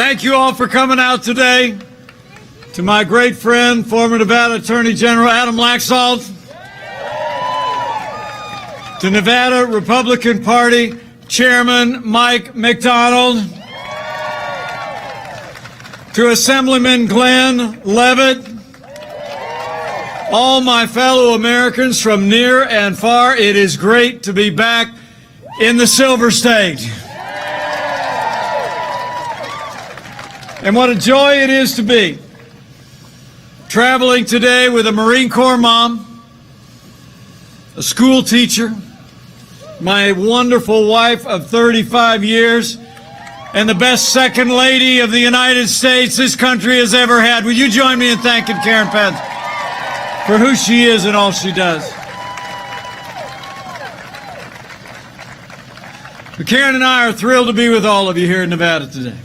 Thank you all for coming out today. To my great friend, former Nevada Attorney General Adam Laxalt, to Nevada Republican Party Chairman Mike McDonald, to Assemblyman Glenn Levitt, all my fellow Americans from near and far, it is great to be back in the Silver State. And what a joy it is to be traveling today with a Marine Corps mom, a school teacher, my wonderful wife of 35 years, and the best second lady of the United States this country has ever had. Will you join me in thanking Karen Pence for who she is and all she does? But Karen and I are thrilled to be with all of you here in Nevada today.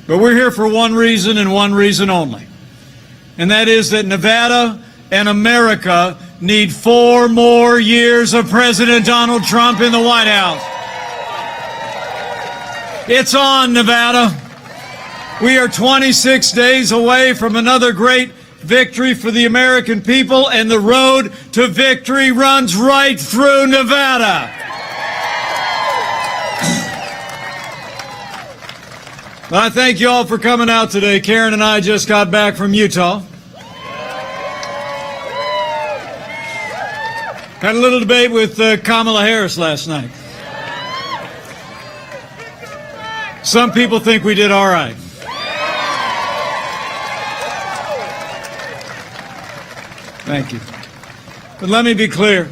But we're here for one reason and one reason only, and that is that Nevada and America need 4 more years of President Donald Trump in the White House. It's on, Nevada. We are 26 days away from another great victory for the American people, and the road to victory runs right through Nevada. Well, I thank you all for coming out today. Karen and I just got back from Utah. Had a little debate with Kamala Harris last night. Some people think we did all right. Thank you. But let me be clear.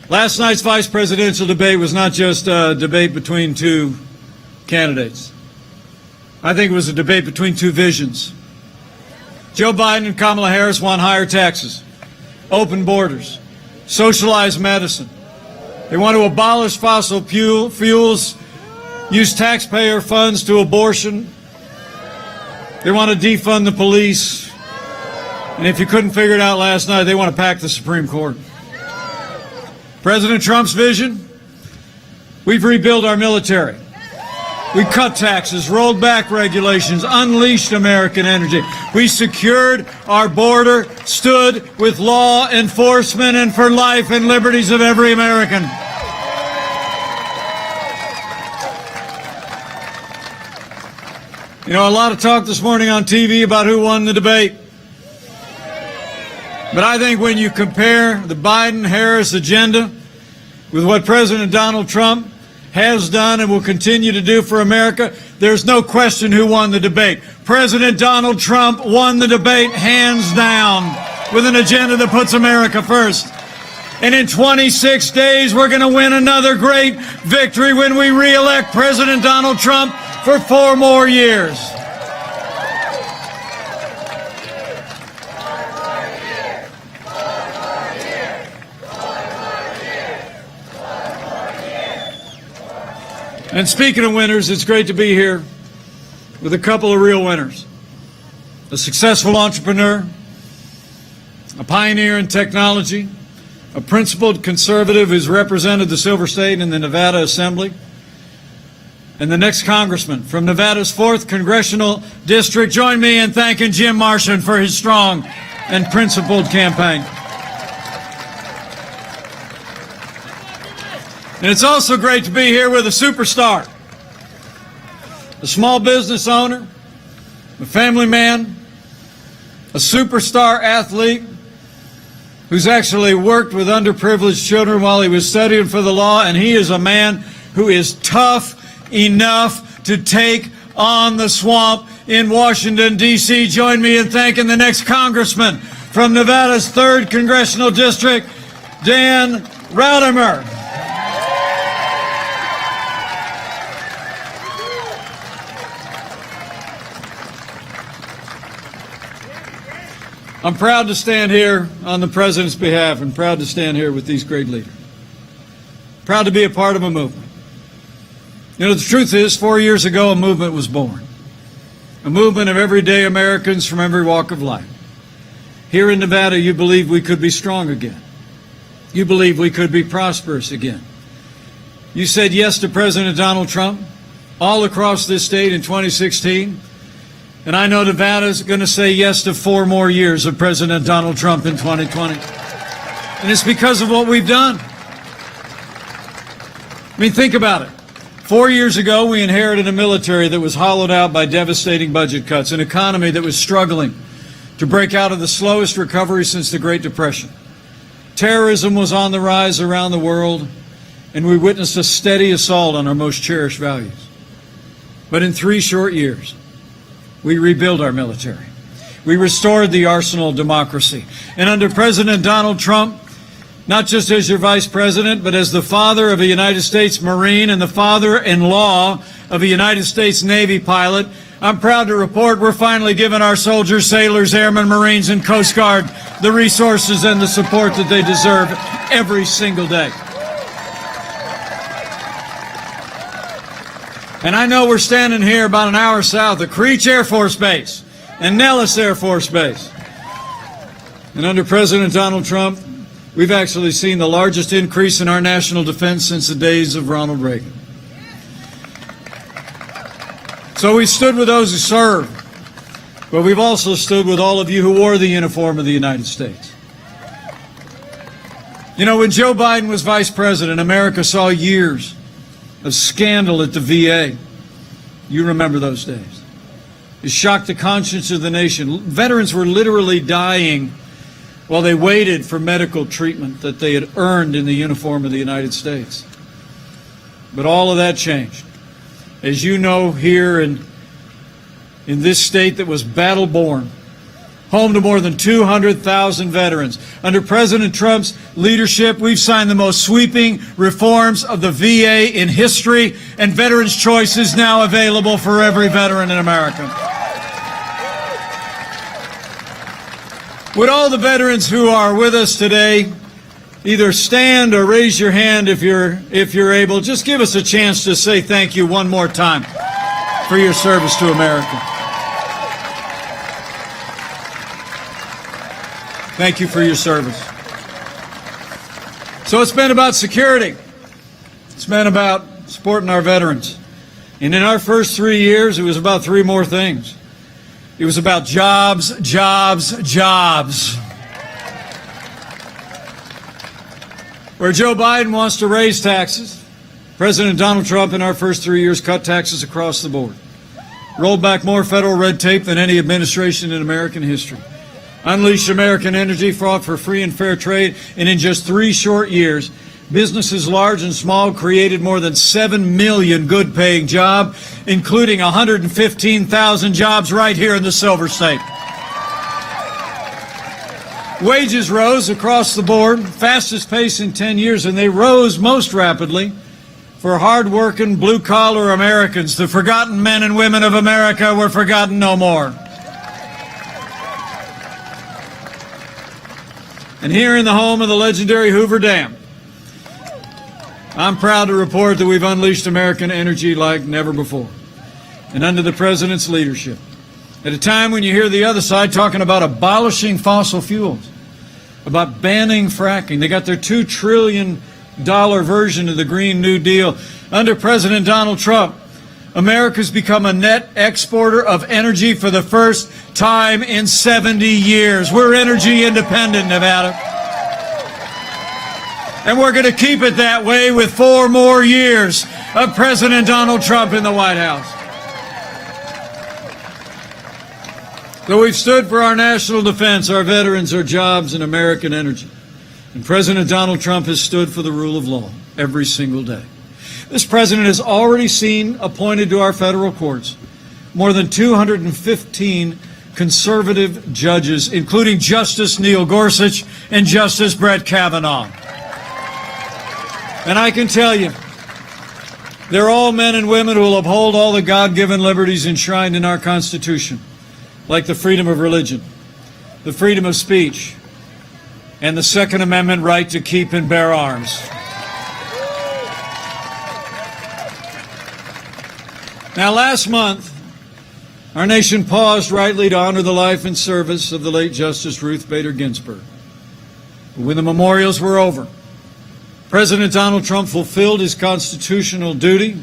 Last night's vice presidential debate was not just a debate between two candidates. I think it was a debate between two visions. Joe Biden and Kamala Harris want higher taxes, open borders, socialized medicine. They want to abolish fossil fuels, use taxpayer funds to abortion. They want to defund the police. And if you couldn't figure it out last night, they want to pack the Supreme Court. President Trump's vision? We've rebuilt our military. We cut taxes, rolled back regulations, unleashed American energy. We secured our border, stood with law enforcement and for life and liberties of every American. You know, a lot of talk this morning on TV about who won the debate. But I think when you compare the Biden-Harris agenda with what President Donald Trump has done and will continue to do for America, there's no question who won the debate. President Donald Trump won the debate hands down with an agenda that puts America first. And in 26 days, we're going to win another great victory when we re-elect President Donald Trump for 4 more years. And speaking of winners, it's great to be here with a couple of real winners. A successful entrepreneur, a pioneer in technology, a principled conservative who's represented the Silver State in the Nevada Assembly, and the next congressman from Nevada's 4th Congressional District. Join me in thanking Jim Marshan for his strong and principled campaign. And it's also great to be here with a superstar, a small business owner, a family man, a superstar athlete who's actually worked with underprivileged children while he was studying for the law, and he is a man who is tough enough to take on the swamp in Washington, D.C. Join me in thanking the next congressman from Nevada's 3rd Congressional District, Dan Raudimer. I'm proud to stand here on the President's behalf and proud to stand here with these great leaders. Proud to be a part of a movement. You know, the truth is, 4 years ago, a movement was born. A movement of everyday Americans from every walk of life. Here in Nevada, you believe we could be strong again. You believe we could be prosperous again. You said yes to President Donald Trump. all across this state in 2016. And I know Nevada's going to say yes to 4 more years of President Donald Trump in 2020. And it's because of what we've done. I mean, think about it. 4 years ago, we inherited a military that was hollowed out by devastating budget cuts, an economy that was struggling to break out of the slowest recovery since the Great Depression. Terrorism was on the rise around the world, and we witnessed a steady assault on our most cherished values. But in 3 short years, we rebuilt our military. We restored the arsenal of democracy. And under President Donald Trump, not just as your vice president, but as the father of a United States Marine and the father-in-law of a United States Navy pilot, I'm proud to report we're finally giving our soldiers, sailors, airmen, Marines, and Coast Guard the resources and the support that they deserve every single day. And I know we're standing here about an hour south of Creech Air Force Base and Nellis Air Force Base. And under President Donald Trump, we've actually seen the largest increase in our national defense since the days of Ronald Reagan. So we stood with those who served, but we've also stood with all of you who wore the uniform of the United States. You know, when Joe Biden was vice president, America saw years of scandal at the VA. You remember those days. It shocked the conscience of the nation. Veterans were literally dying while they waited for medical treatment that they had earned in the uniform of the United States. But all of that changed. As you know, here in this state that was battle-born, home to more than 200,000 veterans. Under President Trump's leadership, we've signed the most sweeping reforms of the VA in history, and Veterans Choice is now available for every veteran in America. Would all the veterans who are with us today either stand or raise your hand if you're able? Just give us a chance to say thank you one more time for your service to America. Thank you for your service. So it's been about security. It's been about supporting our veterans. And in our first 3 years, it was about 3 more things. It was about jobs, jobs, jobs. Where Joe Biden wants to raise taxes, President Donald Trump in our first 3 years cut taxes across the board, rolled back more federal red tape than any administration in American history, unleashed American energy, fought for free and fair trade, and in just 3 short years, businesses large and small created more than 7 million good-paying jobs, including 115,000 jobs right here in the Silver State. Wages rose across the board, fastest pace in 10 years, and they rose most rapidly for hard-working, blue-collar Americans. The forgotten men and women of America were forgotten no more. And here in the home of the legendary Hoover Dam, I'm proud to report that we've unleashed American energy like never before. And under the President's leadership, at a time when you hear the other side talking about abolishing fossil fuels, about banning fracking, they got their $2 trillion version of the Green New Deal. Under President Donald Trump, America's become a net exporter of energy for the first time in 70 years. We're energy independent, Nevada. And we're going to keep it that way with 4 more years of President Donald Trump in the White House. So we've stood for our national defense, our veterans, our jobs, and American energy. And President Donald Trump has stood for the rule of law every single day. This president has already seen appointed to our federal courts more than 215 conservative judges, including Justice Neil Gorsuch and Justice Brett Kavanaugh. And I can tell you, they're all men and women who will uphold all the God-given liberties enshrined in our Constitution, like the freedom of religion, the freedom of speech, and the Second Amendment right to keep and bear arms. Now, last month, our nation paused rightly to honor the life and service of the late Justice Ruth Bader Ginsburg. But when the memorials were over, President Donald Trump fulfilled his constitutional duty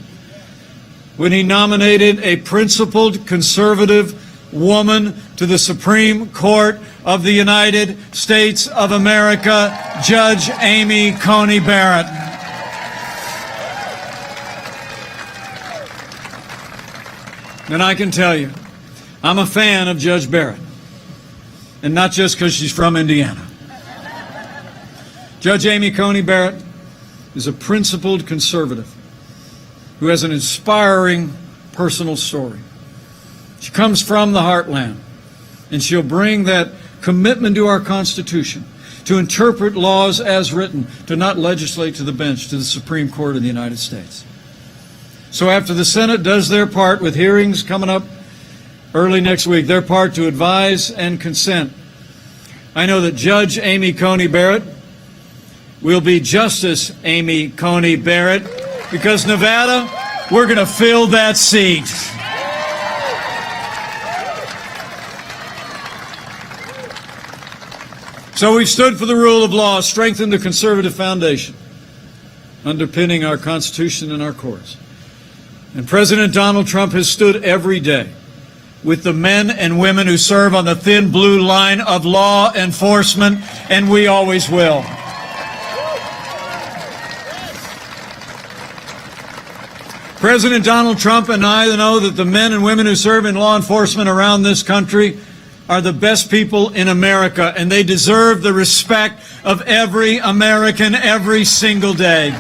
when he nominated a principled conservative woman to the Supreme Court of the United States of America, Judge Amy Coney Barrett. And I can tell you, I'm a fan of Judge Barrett, and not just because she's from Indiana. Judge Amy Coney Barrett is a principled conservative who has an inspiring personal story. She comes from the heartland, and she'll bring that commitment to our Constitution, to interpret laws as written, to not legislate to the bench, to the Supreme Court of the United States. So after the Senate does their part, with hearings coming up early next week, their part to advise and consent, I know that Judge Amy Coney Barrett will be Justice Amy Coney Barrett, because Nevada, we're going to fill that seat. So we've stood for the rule of law, strengthened the conservative foundation underpinning our Constitution and our courts. And President Donald Trump has stood every day with the men and women who serve on the thin blue line of law enforcement, and we always will. President Donald Trump and I know that the men and women who serve in law enforcement around this country are the best people in America, and they deserve the respect of every American every single day.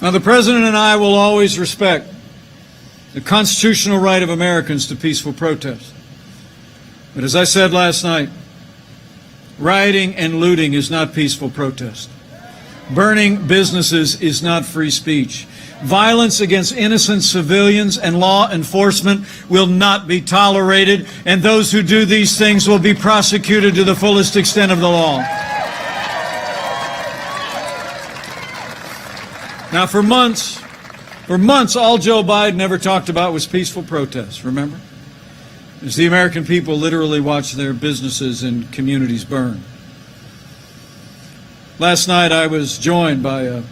Now, the President and I will always respect the constitutional right of Americans to peaceful protest. But as I said last night, rioting and looting is not peaceful protest. Burning businesses is not free speech. Violence against innocent civilians and law enforcement will not be tolerated, and those who do these things will be prosecuted to the fullest extent of the law. Now, for months, all Joe Biden ever talked about was peaceful protests, remember? As the American people literally watched their businesses and communities burn. Last night, I was joined by a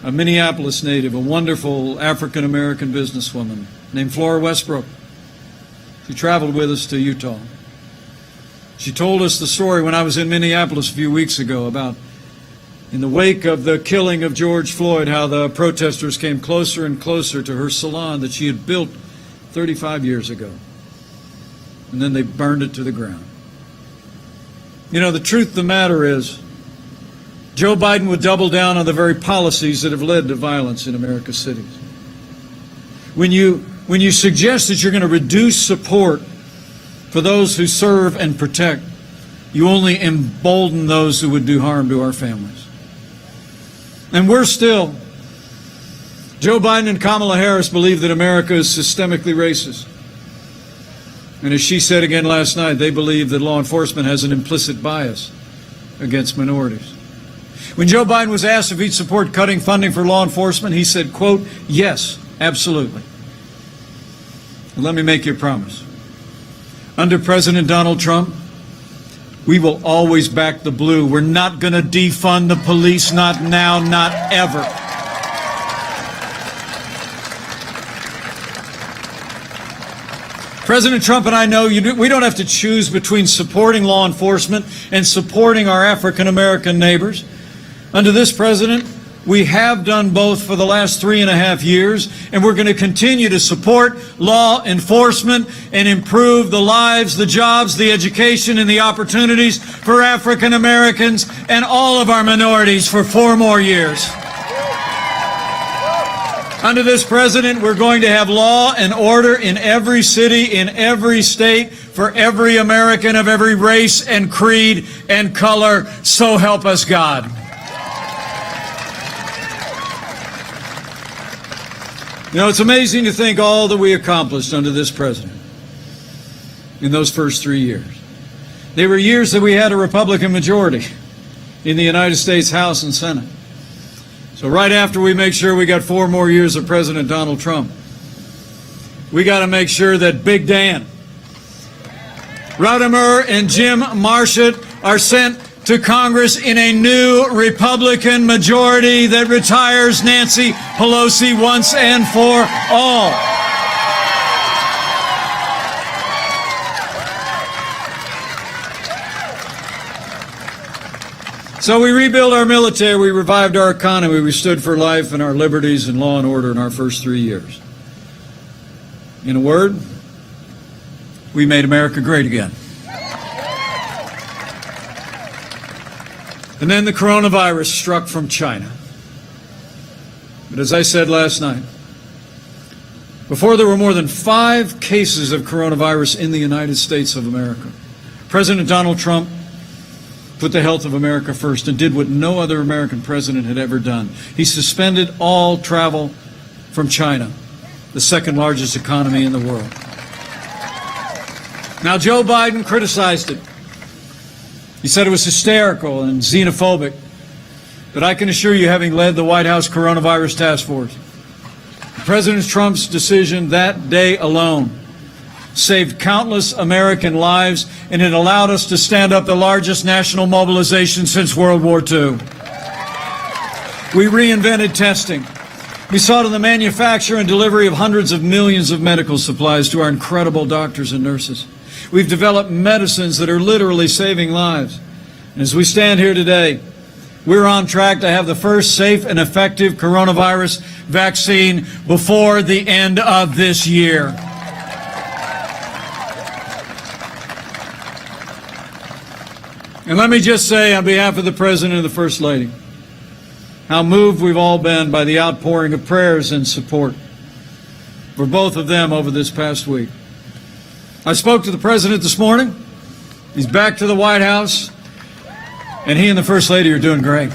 Minneapolis native, a wonderful African-American businesswoman named Flora Westbrook. She traveled with us to Utah. She told us the story when I was in Minneapolis a few weeks ago about, in the wake of the killing of George Floyd, how the protesters came closer and closer to her salon that she had built 35 years ago. And then they burned it to the ground. You know, the truth of the matter is, Joe Biden would double down on the very policies that have led to violence in America's cities. When you suggest that you're going to reduce support for those who serve and protect, you only embolden those who would do harm to our families. And Joe Biden and Kamala Harris believe that America is systemically racist. And as she said again last night, they believe that law enforcement has an implicit bias against minorities. When Joe Biden was asked if he'd support cutting funding for law enforcement, he said, quote, "Yes, absolutely." And let me make you a promise. Under President Donald Trump, we will always back the blue. We're not going to defund the police, not now, not ever. President Trump and I know we don't have to choose between supporting law enforcement and supporting our African-American neighbors. Under this president, we have done both for the last 3.5 years, and we're going to continue to support law enforcement and improve the lives, the jobs, the education, and the opportunities for African Americans and all of our minorities for 4 more years. Under this president, we're going to have law and order in every city, in every state, for every American of every race and creed and color. So help us God. You know, it's amazing to think all that we accomplished under this president in those first 3 years. They were years that we had a Republican majority in the United States House and Senate. So right after we make sure we got 4 more years of President Donald Trump, we got to make sure that Big Dan, Rodimer, and Jim Marchant are sent to Congress in a new Republican majority that retires Nancy Pelosi once and for all. So we rebuilt our military, we revived our economy, we stood for life and our liberties and law and order in our first 3 years. In a word, we made America great again. And then the coronavirus struck from China. But as I said last night, before there were more than 5 cases of coronavirus in the United States of America, President Donald Trump put the health of America first and did what no other American president had ever done. He suspended all travel from China, the second largest economy in the world. Now, Joe Biden criticized it. He said it was hysterical and xenophobic. But I can assure you, having led the White House Coronavirus Task Force, President Trump's decision that day alone saved countless American lives, and it allowed us to stand up the largest national mobilization since World War II. We reinvented testing. We saw to the manufacture and delivery of hundreds of millions of medical supplies to our incredible doctors and nurses. We've developed medicines that are literally saving lives. And as we stand here today, we're on track to have the first safe and effective coronavirus vaccine before the end of this year. And let me just say, on behalf of the President and the First Lady, how moved we've all been by the outpouring of prayers and support for both of them over this past week. I spoke to the President this morning. He's back to the White House, and he and the First Lady are doing great.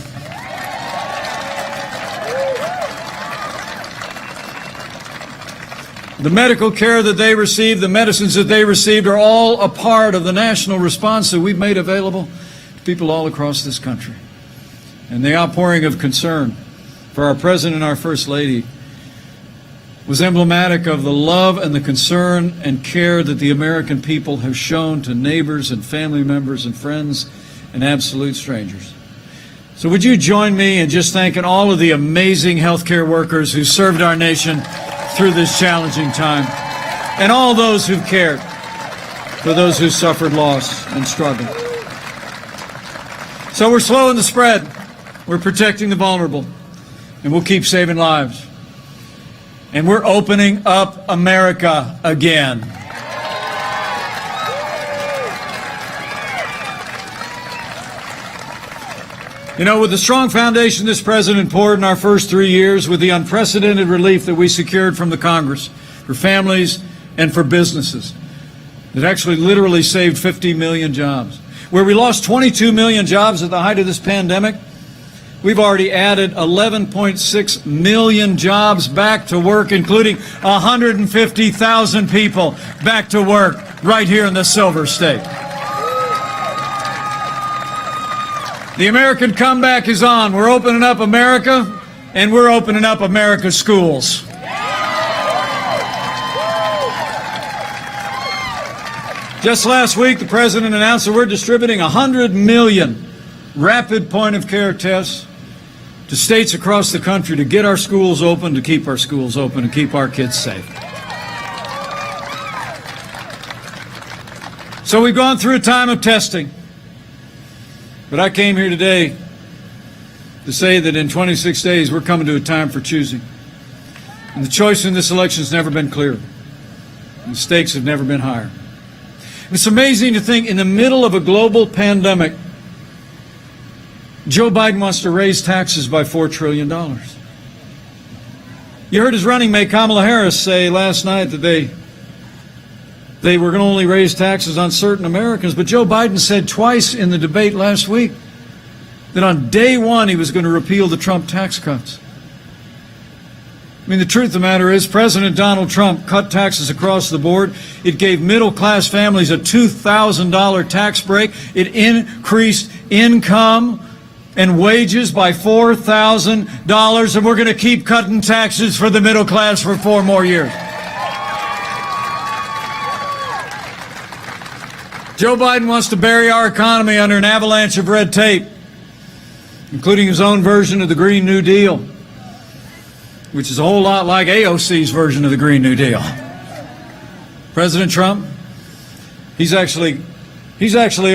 The medical care that they received, the medicines that they received are all a part of the national response that we've made available to people all across this country. And the outpouring of concern for our President and our First Lady was emblematic of the love and the concern and care that the American people have shown to neighbors and family members and friends and absolute strangers. So would you join me in just thanking all of the amazing healthcare workers who served our nation through this challenging time, and all those who've cared for those who suffered loss and struggle. So we're slowing the spread, we're protecting the vulnerable, and we'll keep saving lives. And we're opening up America again. You know, with the strong foundation this President poured in our first 3 years, with the unprecedented relief that we secured from the Congress for families and for businesses, it actually literally saved 50 million jobs. Where we lost 22 million jobs at the height of this pandemic, we've already added 11.6 million jobs back to work, including 150,000 people back to work right here in the Silver State. The American comeback is on. We're opening up America, and we're opening up America's schools. Just last week, the President announced that we're distributing 100 million rapid point-of-care tests to states across the country to get our schools open, to keep our schools open, and keep our kids safe. So we've gone through a time of testing. But I came here today to say that in 26 days, we're coming to a time for choosing. And the choice in this election has never been clearer. And the stakes have never been higher. It's amazing to think in the middle of a global pandemic, Joe Biden wants to raise taxes by $4 trillion. You heard his running mate, Kamala Harris, say last night that they were going to only raise taxes on certain Americans, but Joe Biden said twice in the debate last week that on day one he was going to repeal the Trump tax cuts. I mean, the truth of the matter is President Donald Trump cut taxes across the board. It gave middle-class families a $2,000 tax break. It increased income and wages by $4,000, and we're going to keep cutting taxes for the middle class for 4 more years. Joe Biden wants to bury our economy under an avalanche of red tape, including his own version of the Green New Deal, which is a whole lot like AOC's version of the Green New Deal. President Trump, he's actually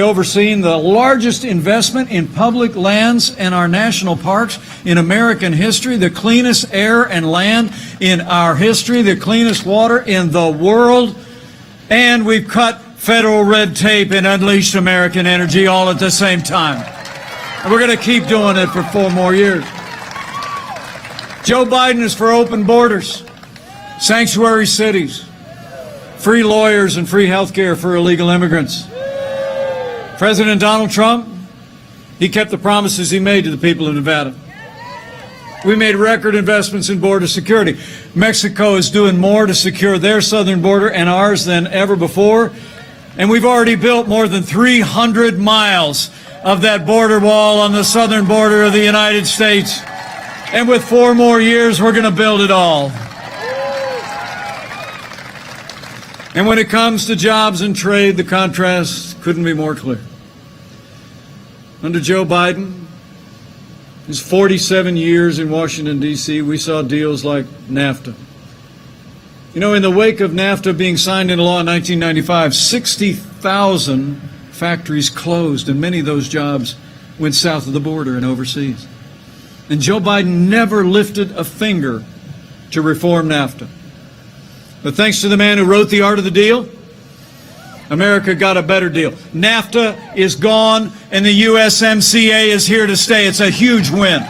overseen the largest investment in public lands and our national parks in American history, the cleanest air and land in our history, the cleanest water in the world, and we've cut federal red tape and unleashed American energy all at the same time. And we're going to keep doing it for 4 more years. Joe Biden is for open borders, sanctuary cities, free lawyers, and free health care for illegal immigrants. President Donald Trump, he kept the promises he made to the people of Nevada. We made record investments in border security. Mexico is doing more to secure their southern border and ours than ever before. And we've already built more than 300 miles of that border wall on the southern border of the United States. And with 4 more years, we're going to build it all. And when it comes to jobs and trade, the contrast couldn't be more clear. Under Joe Biden, his 47 years in Washington, D.C., we saw deals like NAFTA. You know, in the wake of NAFTA being signed into law in 1995, 60,000 factories closed, and many of those jobs went south of the border and overseas. And Joe Biden never lifted a finger to reform NAFTA. But thanks to the man who wrote The Art of the Deal, America got a better deal. NAFTA is gone, and the USMCA is here to stay. It's a huge win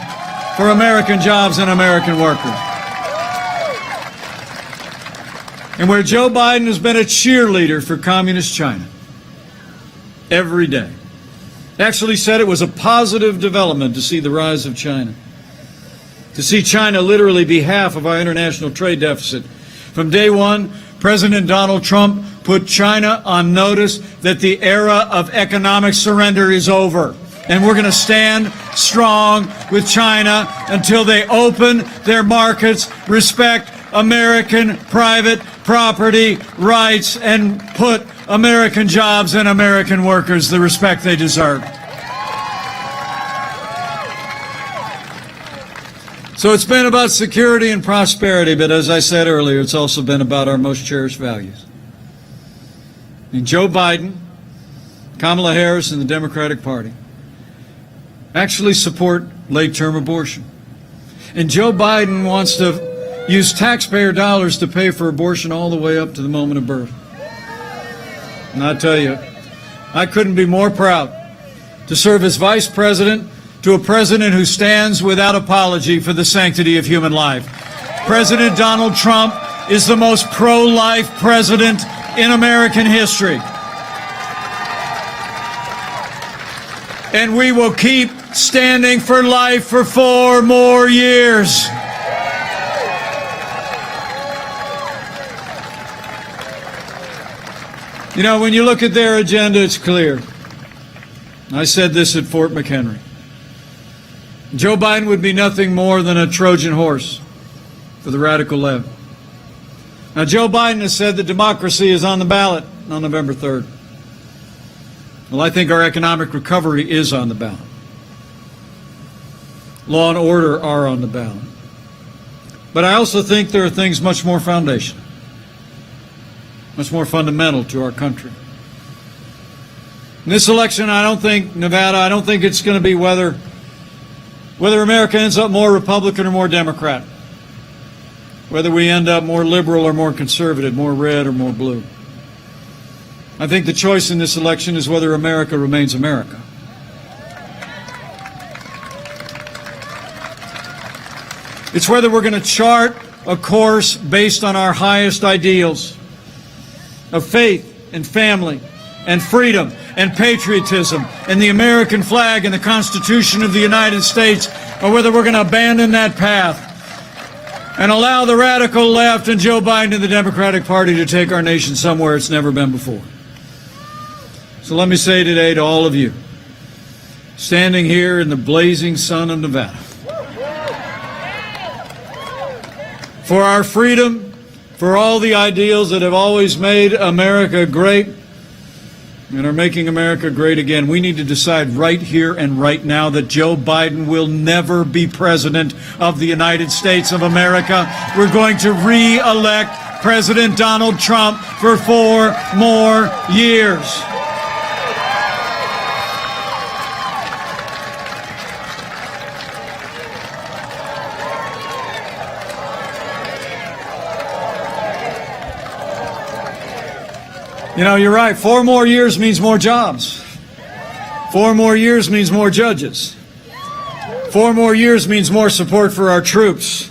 for American jobs and American workers. And where Joe Biden has been a cheerleader for Communist China every day, actually said it was a positive development to see the rise of China, to see China literally be half of our international trade deficit. From day one, President Donald Trump put China on notice that the era of economic surrender is over. And we're going to stand strong with China until they open their markets, respect American private property rights, and put American jobs and American workers the respect they deserve. So it's been about security and prosperity, but as I said earlier, it's also been about our most cherished values. And Joe Biden, Kamala Harris, and the Democratic Party actually support late-term abortion. And Joe Biden wants to use taxpayer dollars to pay for abortion all the way up to the moment of birth. And I tell you, I couldn't be more proud to serve as vice president to a president who stands without apology for the sanctity of human life. President Donald Trump is the most pro-life president in American history. And we will keep standing for life for 4 more years. You know, when you look at their agenda, it's clear. I said this at Fort McHenry. Joe Biden would be nothing more than a Trojan horse for the radical left. Now, Joe Biden has said that democracy is on the ballot on November 3rd. Well, I think our economic recovery is on the ballot. Law and order are on the ballot. But I also think there are things much more foundational, much more fundamental to our country. In this election, I don't think it's going to be whether America ends up more Republican or more Democrat, whether we end up more liberal or more conservative, more red or more blue. I think the choice in this election is whether America remains America. It's whether we're going to chart a course based on our highest ideals of faith and family and freedom and patriotism and the American flag and the Constitution of the United States, or whether we're going to abandon that path and allow the radical left and Joe Biden and the Democratic Party to take our nation somewhere it's never been before. So let me say today to all of you, standing here in the blazing sun of Nevada, for our freedom, for all the ideals that have always made America great, and are making America great again. We need to decide right here and right now that Joe Biden will never be president of the United States of America. We're going to re-elect President Donald Trump for 4 more years. You know, you're right. 4 more years means more jobs. 4 more years means more judges. 4 more years means more support for our troops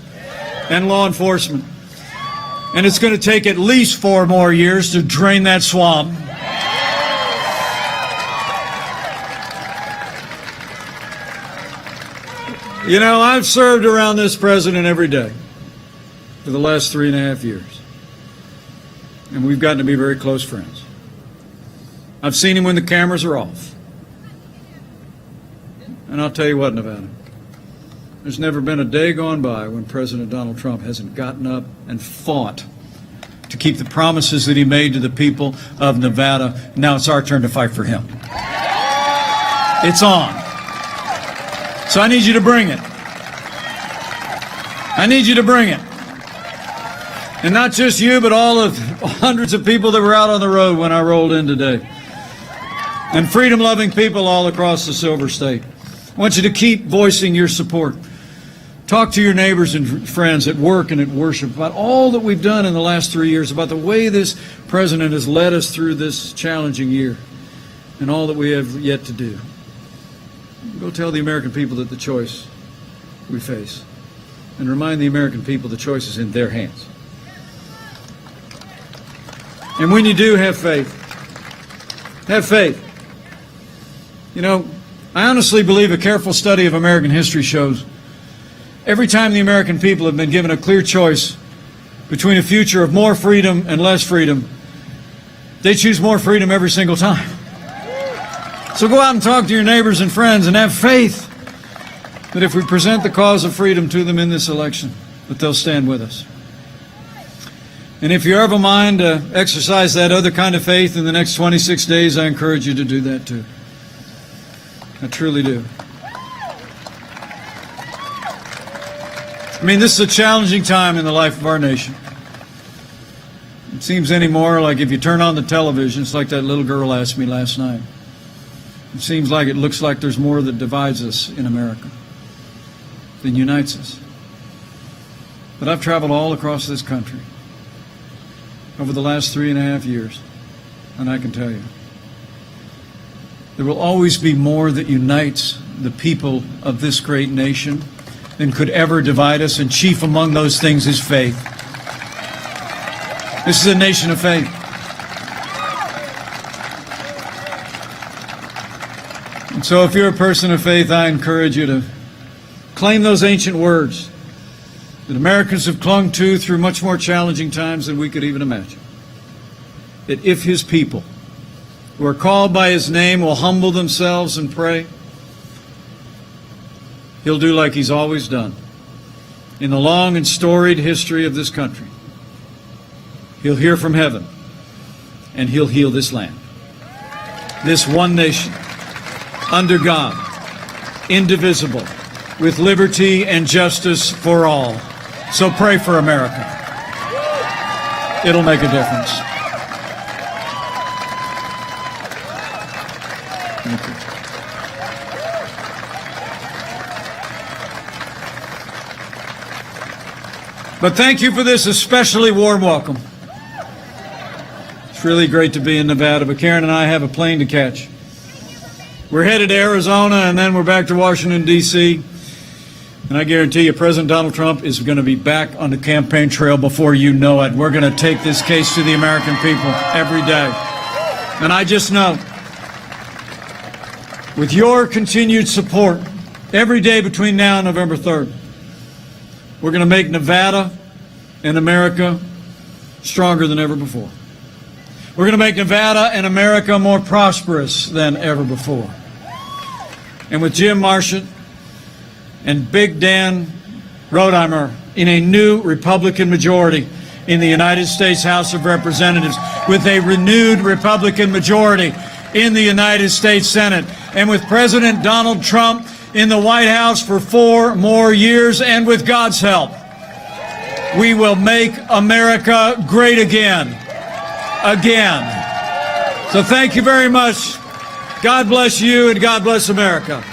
and law enforcement. And it's going to take at least 4 more years to drain that swamp. You know, I've served around this president every day for the last 3.5 years. And we've gotten to be very close friends. I've seen him when the cameras are off. And I'll tell you what, Nevada, there's never been a day gone by when President Donald Trump hasn't gotten up and fought to keep the promises that he made to the people of Nevada. Now it's our turn to fight for him. It's on. So I need you to bring it. I need you to bring it. And not just you, but all of hundreds of people that were out on the road when I rolled in today. And freedom-loving people all across the Silver State. I want you to keep voicing your support. Talk to your neighbors and friends at work and at worship about all that we've done in the last 3 years, about the way this president has led us through this challenging year and all that we have yet to do. Go tell the American people that the choice we face. And remind the American people the choice is in their hands. And when you do, have faith. Have faith. You know, I honestly believe a careful study of American history shows every time the American people have been given a clear choice between a future of more freedom and less freedom, they choose more freedom every single time. So go out and talk to your neighbors and friends and have faith that if we present the cause of freedom to them in this election, that they'll stand with us. And if you have a mind to exercise that other kind of faith in the next 26 days, I encourage you to do that too. I truly do. I mean, this is a challenging time in the life of our nation. It seems anymore like if you turn on the television, it's like that little girl asked me last night. It seems like it looks like there's more that divides us in America than unites us. But I've traveled all across this country over the last 3.5 years, and I can tell you, there will always be more that unites the people of this great nation than could ever divide us, and chief among those things is faith. This is a nation of faith. And so if you're a person of faith, I encourage you to claim those ancient words that Americans have clung to through much more challenging times than we could even imagine. That if his people who are called by his name will humble themselves and pray, he'll do like he's always done in the long and storied history of this country. He'll hear from heaven, and he'll heal this land. This one nation, under God, indivisible, with liberty and justice for all. So pray for America. It'll make a difference. Thank you. But thank you for this especially warm welcome. It's really great to be in Nevada, but Karen and I have a plane to catch. We're headed to Arizona, and then we're back to Washington, D.C., and I guarantee you President Donald Trump is going to be back on the campaign trail before you know it. We're going to take this case to the American people every day. And I just know, with your continued support, every day between now and November 3rd, we're going to make Nevada and America stronger than ever before. We're going to make Nevada and America more prosperous than ever before. And with Jim Marchant and Big Dan Rotheimer in a new Republican majority in the United States House of Representatives, with a renewed Republican majority in the United States Senate. And with President Donald Trump in the White House for 4 more years, and with God's help, we will make America great again. Again. So thank you very much. God bless you and God bless America.